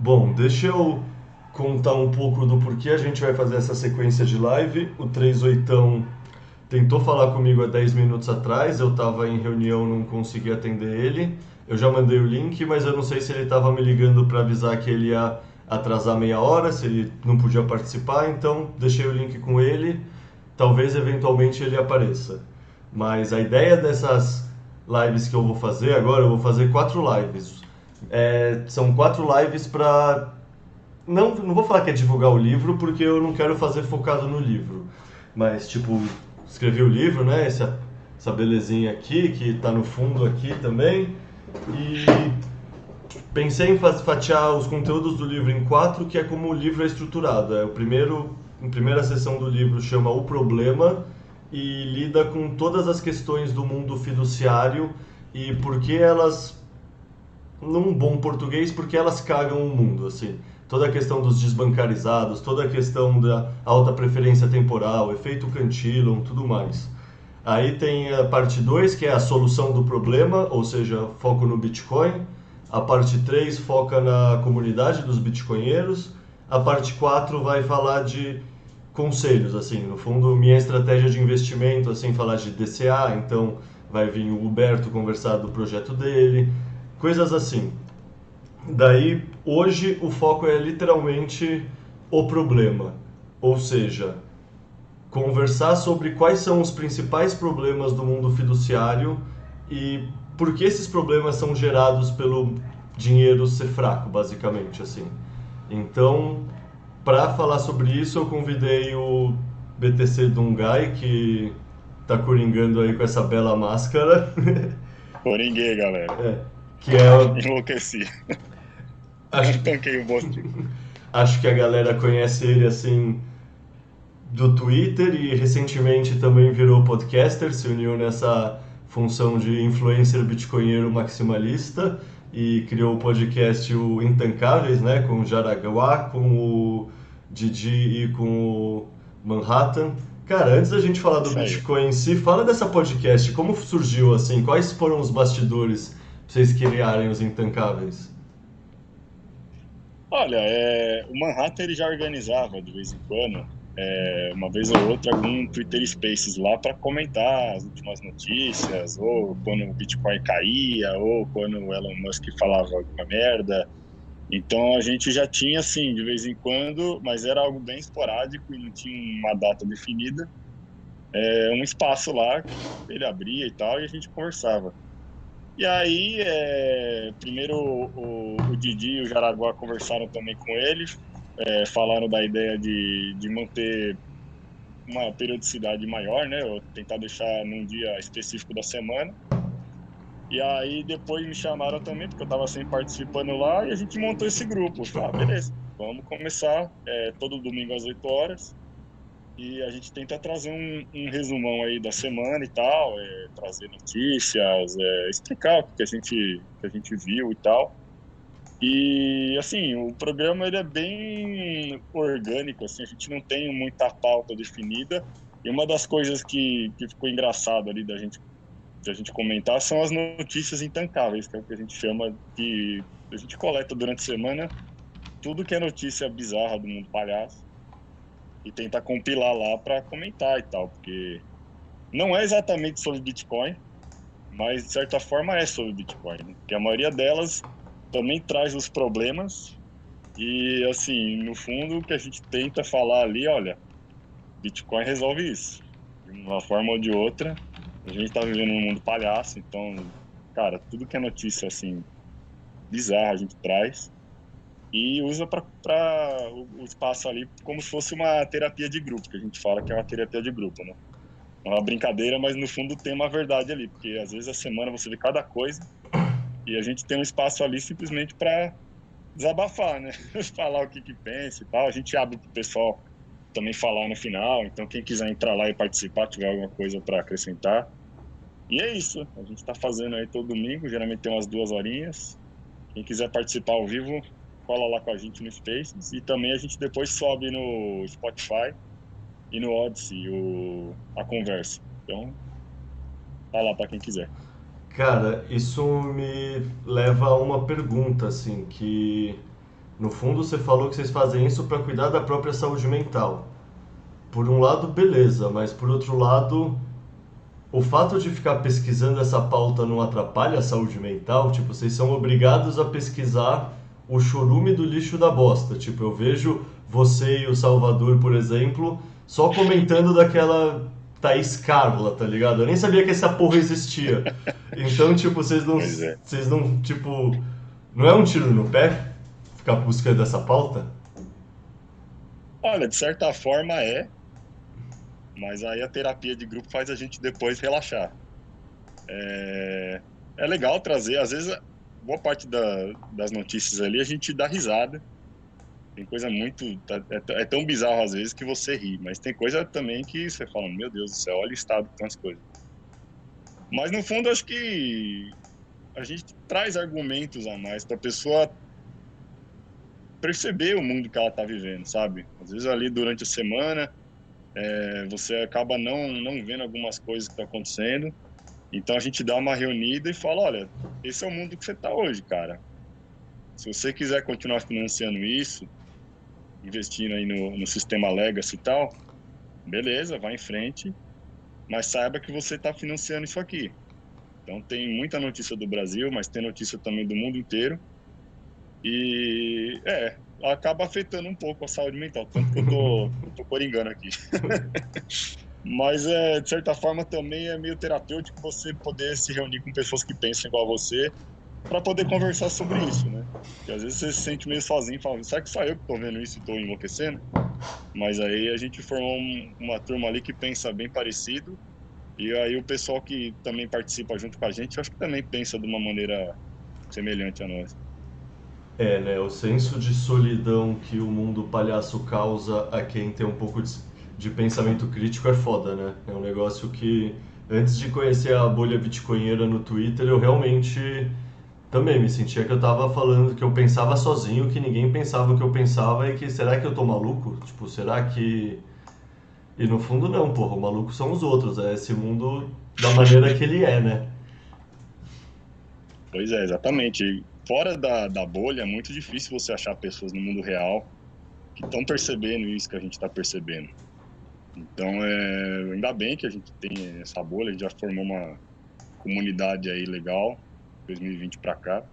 Bom, deixa eu contar um pouco do porquê a gente vai fazer essa sequência de live. O 38 tentou falar comigo há 10 minutos atrás, eu estava em reunião, não consegui atender ele. Eu já mandei o link, mas eu não sei se ele estava me ligando para avisar que ele ia atrasar meia hora, se ele não podia participar, então deixei o link com ele. Talvez eventualmente ele apareça. Mas a ideia dessas lives que eu vou fazer agora, eu vou fazer 4 lives. São 4 lives para. Não vou falar que é divulgar o livro, porque eu não quero fazer focado no livro. Mas, tipo, escrevi o livro, né? Essa belezinha aqui, que tá no fundo aqui também. E pensei em fatiar os conteúdos do livro em 4, que é como o livro é estruturado. A primeira sessão do livro chama O Problema e lida com todas as questões do mundo fiduciário e por que elas, num bom português, porque elas cagam o mundo, assim. Toda a questão dos desbancarizados, toda a questão da alta preferência temporal, efeito Cantillon, tudo mais. Aí tem a parte 2 que é a solução do problema, ou seja, foco no Bitcoin. A parte 3 foca na comunidade dos bitcoinheiros. A parte 4 vai falar de conselhos, assim, no fundo, minha estratégia de investimento, assim, falar de DCA, então vai vir o Huberto conversar do projeto dele, coisas assim. Daí, hoje, o foco é literalmente o problema, ou seja, conversar sobre quais são os principais problemas do mundo fiduciário e por que esses problemas são gerados pelo dinheiro ser fraco, basicamente, assim. Então, para falar sobre isso, eu convidei o BTC Dungai, que tá coringando aí com essa bela máscara, Coringuei, galera. que é, Enlouqueci. acho, Tanquei o Boston. acho que a galera conhece ele assim do Twitter e recentemente também virou podcaster, se uniu nessa função de influencer bitcoinheiro maximalista e criou o podcast o Intancáveis, né, com o Jaraguá, com o Didi e com o Manhattan. Cara, antes da gente falar do Isso aí. Bitcoin em si, fala dessa podcast, como surgiu assim, quais foram os bastidores pra vocês criarem os Intancáveis? Olha, o Manhattan ele já organizava de vez em quando, uma vez ou outra, algum Twitter Spaces lá para comentar as últimas notícias, ou quando o Bitcoin caía, ou quando o Elon Musk falava alguma merda. Então a gente já tinha, assim, de vez em quando, mas era algo bem esporádico e não tinha uma data definida, um espaço lá que ele abria e tal, e a gente conversava. E aí, primeiro o Didi e o Jaraguá conversaram também com ele, falaram da ideia de manter uma periodicidade maior, né? Ou tentar deixar num dia específico da semana. E aí depois me chamaram também, porque eu estava sempre participando lá, e a gente montou esse grupo. Eu falei, beleza, vamos começar todo domingo às 8 horas. E a gente tenta trazer um resumão aí da semana e tal, trazer notícias, explicar o que a gente viu e tal. E assim, o programa ele é bem orgânico, assim, a gente não tem muita pauta definida. E uma das coisas que ficou engraçado ali da gente comentar são as notícias intancáveis, que é o que a gente chama que a gente coleta durante a semana tudo que é notícia bizarra do mundo palhaço e tenta compilar lá para comentar e tal, porque não é exatamente sobre Bitcoin, mas de certa forma é sobre Bitcoin, né? Porque a maioria delas também traz os problemas e assim, no fundo o que a gente tenta falar ali, olha, Bitcoin resolve isso. De uma forma ou de outra, a gente está vivendo num mundo palhaço, então, cara, tudo que é notícia assim bizarra a gente traz e usa para o espaço ali como se fosse uma terapia de grupo, que a gente fala que é uma terapia de grupo, né? É uma brincadeira, mas no fundo tem uma verdade ali, porque às vezes a semana você vê cada coisa e a gente tem um espaço ali simplesmente para desabafar, né? Falar o que pensa e tal. A gente abre para o pessoal também falar no final, então quem quiser entrar lá e participar, tiver alguma coisa para acrescentar. E é isso, a gente está fazendo aí todo domingo, geralmente tem umas 2 horinhas. Quem quiser participar ao vivo, cola lá com a gente no Spaces e também a gente depois sobe no Spotify e no Odyssey a conversa. Então, tá lá para quem quiser. Cara, isso me leva a uma pergunta, assim, que No fundo, você falou que vocês fazem isso para cuidar da própria saúde mental. Por um lado, beleza, mas por outro lado, o fato de ficar pesquisando essa pauta não atrapalha a saúde mental? Tipo, vocês são obrigados a pesquisar o chorume do lixo da bosta. Tipo, eu vejo você e o Salvador, por exemplo, só comentando daquela Thaís Carla, tá ligado? Eu nem sabia que essa porra existia. Então, tipo, Pois é. vocês não, tipo, não é um tiro no pé ficar buscando essa pauta? Olha, de certa forma mas aí a terapia de grupo faz a gente depois relaxar. É, é legal trazer, às vezes, boa parte das notícias ali a gente dá risada. Tem coisa muito. É tão bizarro às vezes que você ri, mas tem coisa também que você fala, meu Deus do céu, olha o estado de tantas coisas. Mas no fundo, acho que a gente traz argumentos a mais para a pessoa perceber o mundo que ela está vivendo, sabe? Às vezes ali durante a semana, você acaba não vendo algumas coisas que estão acontecendo. Então a gente dá uma reunida e fala, olha, esse é o mundo que você está hoje, cara. Se você quiser continuar financiando isso, investindo aí no sistema Legacy e tal, beleza, vai em frente, mas saiba que você está financiando isso aqui. Então tem muita notícia do Brasil, mas tem notícia também do mundo inteiro. E acaba afetando um pouco a saúde mental, tanto que eu tô coringando aqui. Mas de certa forma também é meio terapêutico você poder se reunir com pessoas que pensam igual a você para poder conversar sobre isso, né? Porque às vezes você se sente meio sozinho, falando, será que só eu que tô vendo isso e tô enlouquecendo? Mas aí a gente formou uma turma ali que pensa bem parecido, e aí o pessoal que também participa junto com a gente, acho que também pensa de uma maneira semelhante a nós. É, né? O senso de solidão que o mundo palhaço causa a quem tem um pouco de pensamento crítico é foda, né? É um negócio que, antes de conhecer a bolha bitcoinheira no Twitter, eu realmente também me sentia que eu tava falando, que eu pensava sozinho, que ninguém pensava o que eu pensava e que será que eu tô maluco? Tipo, será que. E no fundo, não, porra, o maluco são os outros, é esse mundo da maneira que ele é, né? Pois é, exatamente. E fora da bolha, é muito difícil você achar pessoas no mundo real que estão percebendo isso que a gente está percebendo. Então, ainda bem que a gente tem essa bolha, a gente já formou uma comunidade aí legal, 2020 para cá,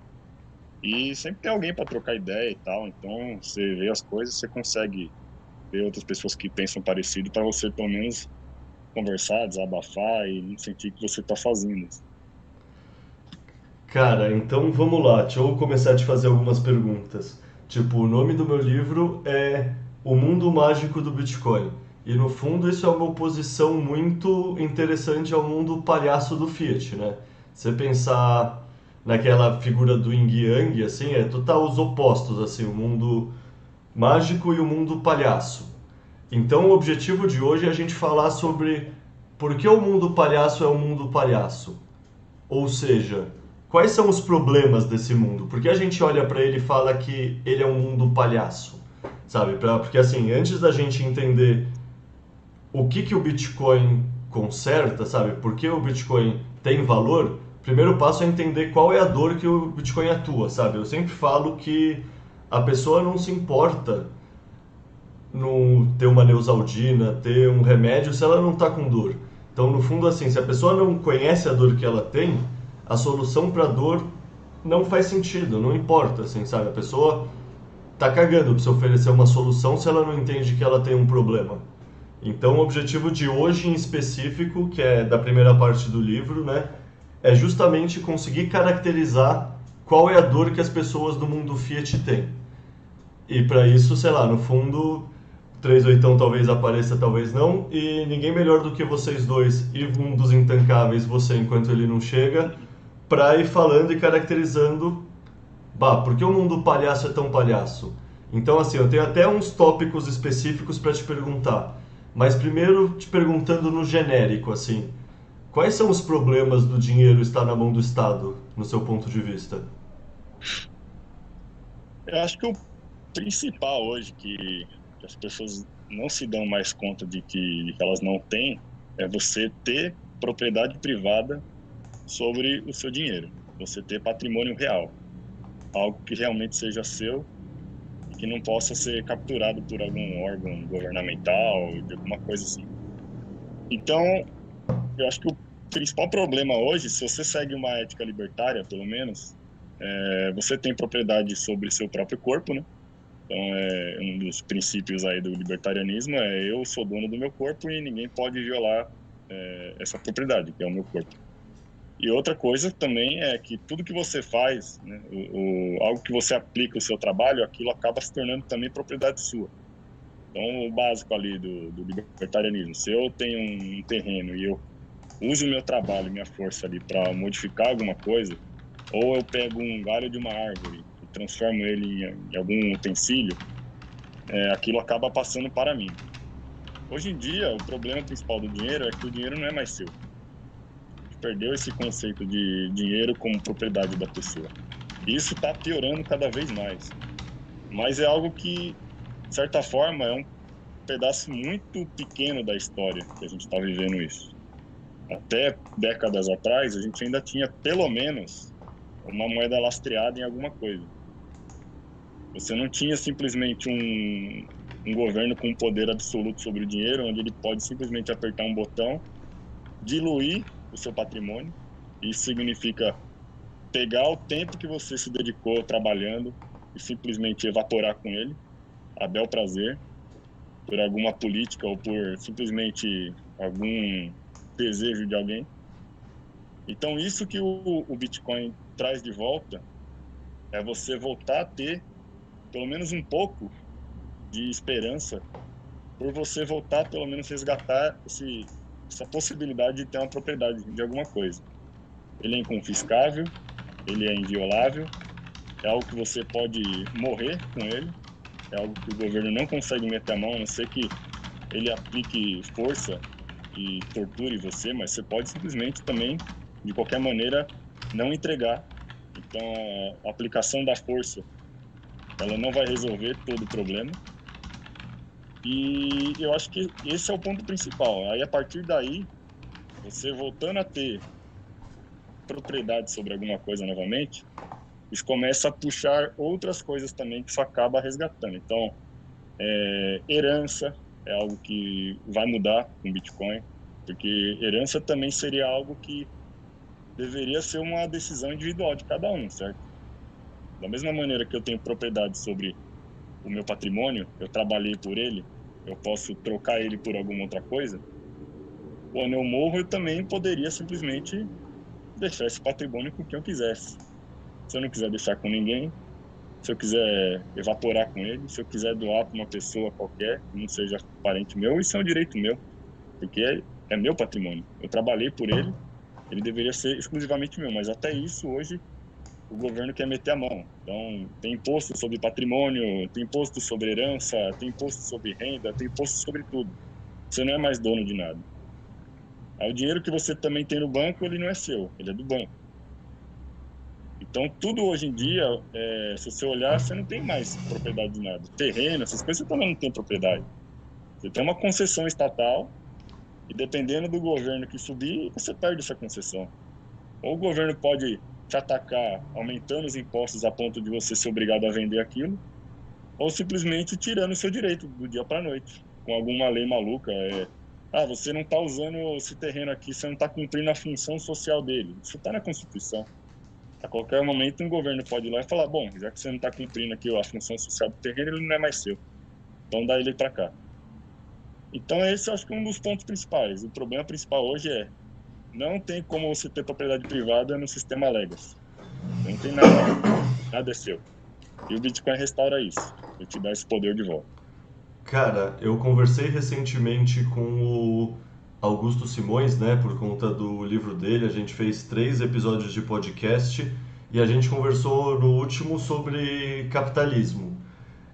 e sempre tem alguém para trocar ideia e tal. Então, você vê as coisas, você consegue ver outras pessoas que pensam parecido para você, pelo menos, conversar, desabafar e não sentir que você está sozinho. Cara, então vamos lá, deixa eu começar a te fazer algumas perguntas. Tipo, o nome do meu livro é O Mundo Mágico do Bitcoin. E no fundo isso é uma oposição muito interessante ao mundo palhaço do Fiat, né? Você pensar naquela figura do Yin Yang, assim, é total os opostos, assim, o mundo mágico e o mundo palhaço. Então o objetivo de hoje é a gente falar sobre por que o mundo palhaço é o mundo palhaço. Ou seja, quais são os problemas desse mundo? Por que a gente olha para ele e fala que ele é um mundo palhaço? Sabe? Porque assim, antes da gente entender o que o Bitcoin conserta, sabe? Por que o Bitcoin tem valor? O primeiro passo é entender qual é a dor que o Bitcoin atua, sabe? Eu sempre falo que a pessoa não se importa no ter uma Neosaldina, ter um remédio se ela não está com dor. Então, no fundo, assim, se a pessoa não conhece a dor que ela tem, a solução para a dor não faz sentido, não importa, assim, sabe? A pessoa tá cagando para você oferecer uma solução se ela não entende que ela tem um problema. Então, o objetivo de hoje em específico, que é da primeira parte do livro, né, é justamente conseguir caracterizar qual é a dor que as pessoas do mundo Fiat têm. E para isso, sei lá, no fundo, 38 talvez apareça, talvez não, e ninguém melhor do que vocês dois e um dos intancáveis, você enquanto ele não chega, pra ir falando e caracterizando, bah, por que o mundo palhaço é tão palhaço? Então, assim, eu tenho até uns tópicos específicos para te perguntar, mas primeiro te perguntando no genérico, assim, quais são os problemas do dinheiro estar na mão do Estado, no seu ponto de vista? Eu acho que o principal hoje que as pessoas não se dão mais conta de que elas não têm é você ter propriedade privada sobre o seu dinheiro, você ter patrimônio real, algo que realmente seja seu que não possa ser capturado por algum órgão governamental, de alguma coisa assim. Então, eu acho que o principal problema hoje, se você segue uma ética libertária, pelo menos, você tem propriedade sobre seu próprio corpo, né? Então, um dos princípios aí do libertarianismo eu sou dono do meu corpo e ninguém pode violar essa propriedade, que é o meu corpo. E outra coisa também é que tudo que você faz, né, algo que você aplica o seu trabalho, aquilo acaba se tornando também propriedade sua. Então, o básico ali do libertarianismo, se eu tenho um terreno e eu uso o meu trabalho, minha força ali para modificar alguma coisa, ou eu pego um galho de uma árvore e transformo ele em algum utensílio, aquilo acaba passando para mim. Hoje em dia, o problema principal do dinheiro é que o dinheiro não é mais seu. A gente perdeu esse conceito de dinheiro como propriedade da pessoa. E isso está piorando cada vez mais. Mas é algo que, de certa forma, é um pedaço muito pequeno da história que a gente está vivendo isso. Até décadas atrás, a gente ainda tinha, pelo menos, uma moeda lastreada em alguma coisa. Você não tinha simplesmente um governo com poder absoluto sobre o dinheiro, onde ele pode simplesmente apertar um botão, diluir o seu patrimônio. Isso significa pegar o tempo que você se dedicou trabalhando e simplesmente evaporar com ele, a bel prazer, por alguma política ou por simplesmente algum desejo de alguém. Então, isso que o Bitcoin traz de volta é você voltar a ter pelo menos um pouco de esperança por você voltar, pelo menos, resgatar essa possibilidade de ter uma propriedade de alguma coisa. Ele é inconfiscável, ele é inviolável, é algo que você pode morrer com ele, é algo que o governo não consegue meter a mão, a não ser que ele aplique força e torture você, mas você pode simplesmente também, de qualquer maneira, não entregar. Então, a aplicação da força, ela não vai resolver todo o problema. E eu acho que esse é o ponto principal. Aí, a partir daí, você voltando a ter propriedade sobre alguma coisa novamente, isso começa a puxar outras coisas também que isso acaba resgatando. Então, herança é algo que vai mudar com Bitcoin, porque herança também seria algo que deveria ser uma decisão individual de cada um, certo? Da mesma maneira que eu tenho propriedade sobre o meu patrimônio, eu trabalhei por ele, eu posso trocar ele por alguma outra coisa, quando eu morro, eu também poderia simplesmente deixar esse patrimônio com quem eu quisesse. Se eu não quiser deixar com ninguém, se eu quiser evaporar com ele, se eu quiser doar para uma pessoa qualquer, que não seja parente meu, isso é um direito meu, porque é meu patrimônio. Eu trabalhei por ele, ele deveria ser exclusivamente meu, mas até isso hoje o governo quer meter a mão. Então, tem imposto sobre patrimônio, tem imposto sobre herança, tem imposto sobre renda, tem imposto sobre tudo. Você não é mais dono de nada. Aí o dinheiro que você também tem no banco, ele não é seu, ele é do banco. Então, tudo hoje em dia, se você olhar, você não tem mais propriedade de nada. Terreno, essas coisas, você também não tem propriedade. Você tem uma concessão estatal e, dependendo do governo que subir, você perde essa concessão. Ou o governo pode te atacar aumentando os impostos a ponto de você ser obrigado a vender aquilo, ou simplesmente tirando o seu direito do dia para a noite, com alguma lei maluca. Você não está usando esse terreno aqui, você não está cumprindo a função social dele. Isso está na Constituição. A qualquer momento, um governo pode ir lá e falar: bom, já que você não está cumprindo aqui a função social do terreno, ele não é mais seu. Então, dá ele para cá. Então, esse eu acho que é um dos pontos principais. O problema principal hoje não tem como você ter propriedade privada no sistema Legacy. Não tem nada é seu. E o Bitcoin restaura isso. Ele te dá esse poder de volta. Cara, eu conversei recentemente com o Augusto Simões, né, por conta do livro dele. A gente fez 3 episódios de podcast e a gente conversou no último sobre capitalismo.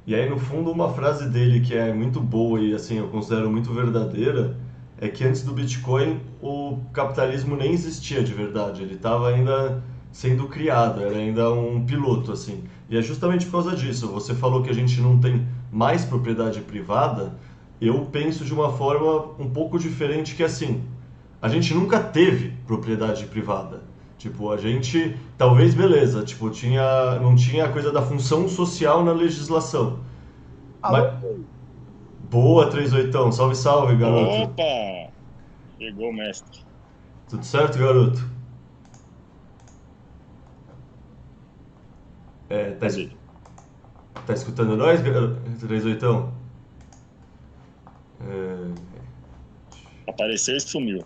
E aí, no fundo, uma frase dele que é muito boa e assim eu considero muito verdadeira é que antes do Bitcoin o capitalismo nem existia de verdade. Ele estava ainda sendo criado, era ainda um piloto assim. E é justamente por causa disso. Você falou que a gente não tem mais propriedade privada. Eu penso de uma forma um pouco diferente que assim, a gente nunca teve propriedade privada. Tipo, a gente, talvez beleza, tipo, não tinha a coisa da função social na legislação. Alô? Boa, 38. Salve, salve, garoto. Opa! Chegou o mestre. Tudo certo, garoto? Tá, Cadê? tá escutando nós, 38? Apareceu e sumiu.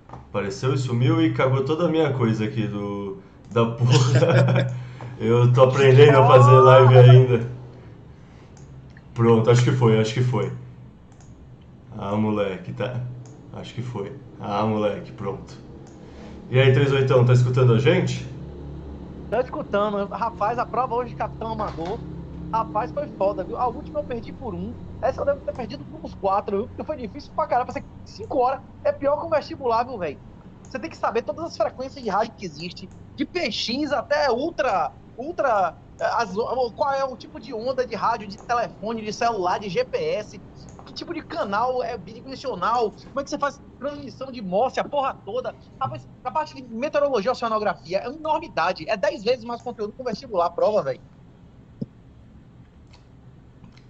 Apareceu e sumiu e cagou toda a minha coisa aqui da porra. Eu tô aprendendo a fazer live ainda. Pronto, acho que foi, acho que foi. Ah, moleque, tá. Acho que foi. Ah, moleque, pronto. E aí, 38, tá escutando a gente? Tô escutando. Rapaz, a prova hoje de Capitão Amador. Rapaz, foi foda, viu? A última eu perdi por um. Essa eu devo ter perdido por uns quatro, viu? Porque foi difícil pra caramba. Passei 5 horas. É pior que o vestibular, viu, velho? Você tem que saber todas as frequências de rádio que existe. De PX até ultra. Qual é o tipo de onda de rádio, de telefone, de celular, de GPS. Que tipo de canal é bidimensional? Como é que você faz transmissão de Morse, a porra toda? Rapaz, a parte de meteorologia e oceanografia é uma enormidade. É 10 vezes mais conteúdo que o vestibular, a prova, velho.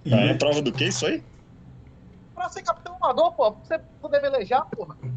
É E, prova do que isso aí? Pra ser capitão amador, pô, pra você poder velejar, porra. Aí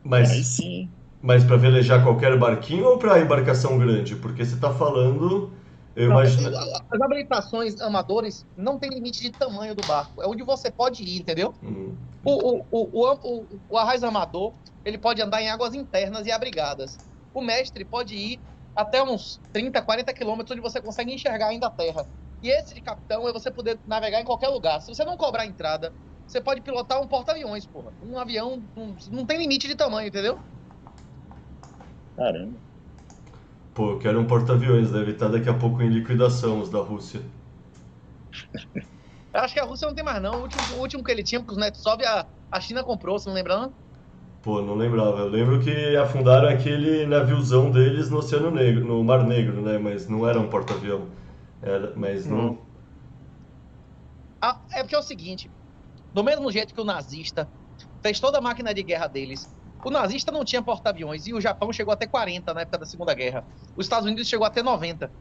mas, sim. mas pra velejar qualquer barquinho ou pra embarcação grande? Porque você tá falando, eu Não, imagino. as habilitações amadores não tem limite de tamanho do barco. É onde você pode ir, entendeu? Hum, O arraiz amador, ele pode andar em águas internas e abrigadas. O mestre pode ir até uns 30, 40 quilômetros, onde você consegue enxergar ainda a terra. E esse de capitão é você poder navegar em qualquer lugar. Se você não cobrar entrada, você pode pilotar um porta-aviões, porra. Um avião não tem limite de tamanho, entendeu? Caramba. Pô, eu quero um porta-aviões, deve estar daqui a pouco em liquidação os da Rússia. Eu acho que a Rússia não tem mais, não. O último que ele tinha, porque os Netsov, a China comprou, você não lembra, não? Pô, não lembrava. Eu lembro que afundaram aquele naviozão deles no Oceano Negro, no Mar Negro, né? Mas não era um porta-avião. Mas não. Não. É porque é o seguinte, do mesmo jeito que o nazista fez toda a máquina de guerra deles, o nazista não tinha porta-aviões e o Japão chegou a ter 40 na época da Segunda Guerra. Os Estados Unidos chegou a ter 90.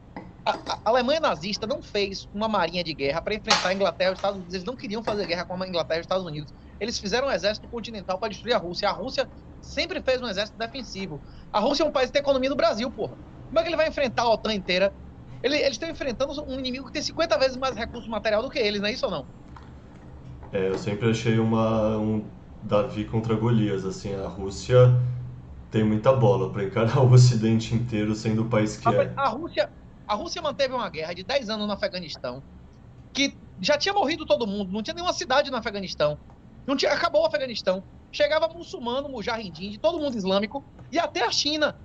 A Alemanha nazista não fez uma marinha de guerra para enfrentar a Inglaterra e os Estados Unidos. Eles não queriam fazer guerra com a Inglaterra e os Estados Unidos. Eles fizeram um exército continental para destruir a Rússia. A Rússia sempre fez um exército defensivo. A Rússia é um país que tem economia do Brasil, porra. Como é que ele vai enfrentar a OTAN inteira? Eles estão enfrentando um inimigo que tem 50 vezes mais recurso material do que eles, não é isso ou não? Eu sempre achei um Davi contra Golias, assim, a Rússia tem muita bola para encarar o Ocidente inteiro sendo o país que é. A Rússia manteve uma guerra de 10 anos no Afeganistão, que já tinha morrido todo mundo, não tinha nenhuma cidade no Afeganistão. Não tinha, acabou o Afeganistão. Chegava muçulmano, mujahidin, de todo mundo islâmico, e até a China,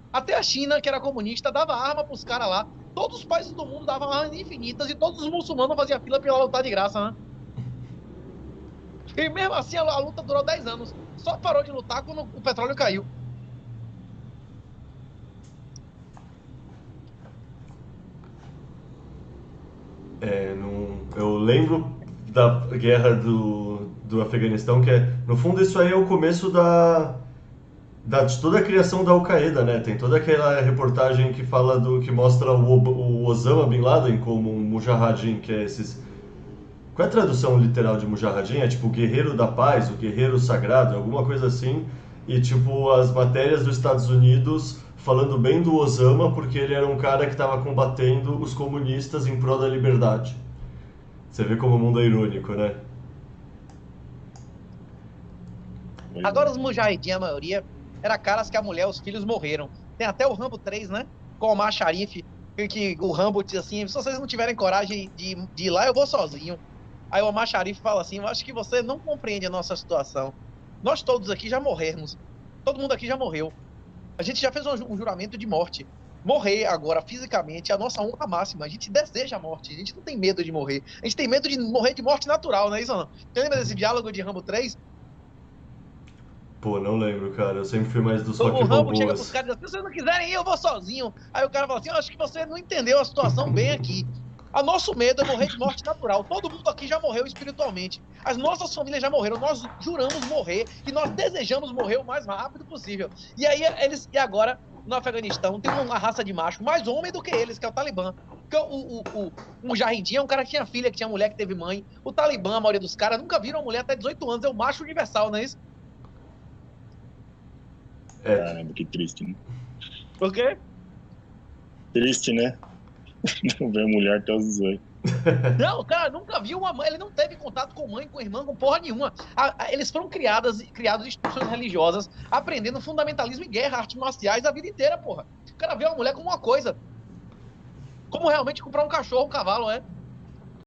que era comunista, dava arma para os caras lá. Todos os países do mundo davam armas infinitas e todos os muçulmanos faziam fila para lutar de graça, né? E mesmo assim a luta durou 10 anos. Só parou de lutar quando o petróleo caiu. Eu lembro da guerra do Afeganistão, que no fundo isso aí é o começo de toda a criação da Al-Qaeda, né? Tem toda aquela reportagem que fala que mostra o Osama Bin Laden como um mujahideen, que é esses. Qual é a tradução literal de mujahideen? É tipo o guerreiro da paz, o guerreiro sagrado, alguma coisa assim. E tipo as matérias dos Estados Unidos falando bem do Osama porque ele era um cara que estava combatendo os comunistas em prol da liberdade. Você vê como o mundo é irônico, né? Agora os mujahidin, a maioria, era caras que a mulher, os filhos morreram. Tem até o Rambo 3, né? Com o Omar Sharif, que o Rambo diz assim, se vocês não tiverem coragem de ir lá, eu vou sozinho. Aí o Omar Sharif fala assim, eu acho que você não compreende a nossa situação. Nós todos aqui já morremos. Todo mundo aqui já morreu. A gente já fez um juramento de morte. Morrer agora, fisicamente, é a nossa honra máxima. A gente deseja a morte, a gente não tem medo de morrer. A gente tem medo de morrer de morte natural, não é isso ou não? Você lembra desse diálogo de Rambo 3? Pô, não lembro, cara. Eu sempre fui mais dos O rock Rambo chega pros balboas. caras e diz assim, se vocês não quiserem ir, eu vou sozinho. Aí o cara fala assim, eu acho que você não entendeu a situação bem aqui. A nosso medo é morrer de morte natural. Todo mundo aqui já morreu espiritualmente. As nossas famílias já morreram. Nós juramos morrer e nós desejamos morrer o mais rápido possível. E aí e agora, no Afeganistão, tem uma raça de macho mais homem do que eles, que é o Talibã. Porque o Mujahideen é um cara que tinha filha, que tinha mulher, que teve mãe. O Talibã, a maioria dos caras, nunca viram uma mulher até 18 anos. É o macho universal, não é isso? Caramba, que triste, né? Por quê? Triste, né? Não ver mulher até os 18. Não, o cara nunca viu uma mãe, ele não teve contato com mãe, com irmã, com porra nenhuma. Eles foram criados em instituições religiosas, aprendendo fundamentalismo e guerra, artes marciais a vida inteira, porra. O cara vê uma mulher como uma coisa. Como realmente comprar um cachorro, um cavalo, é?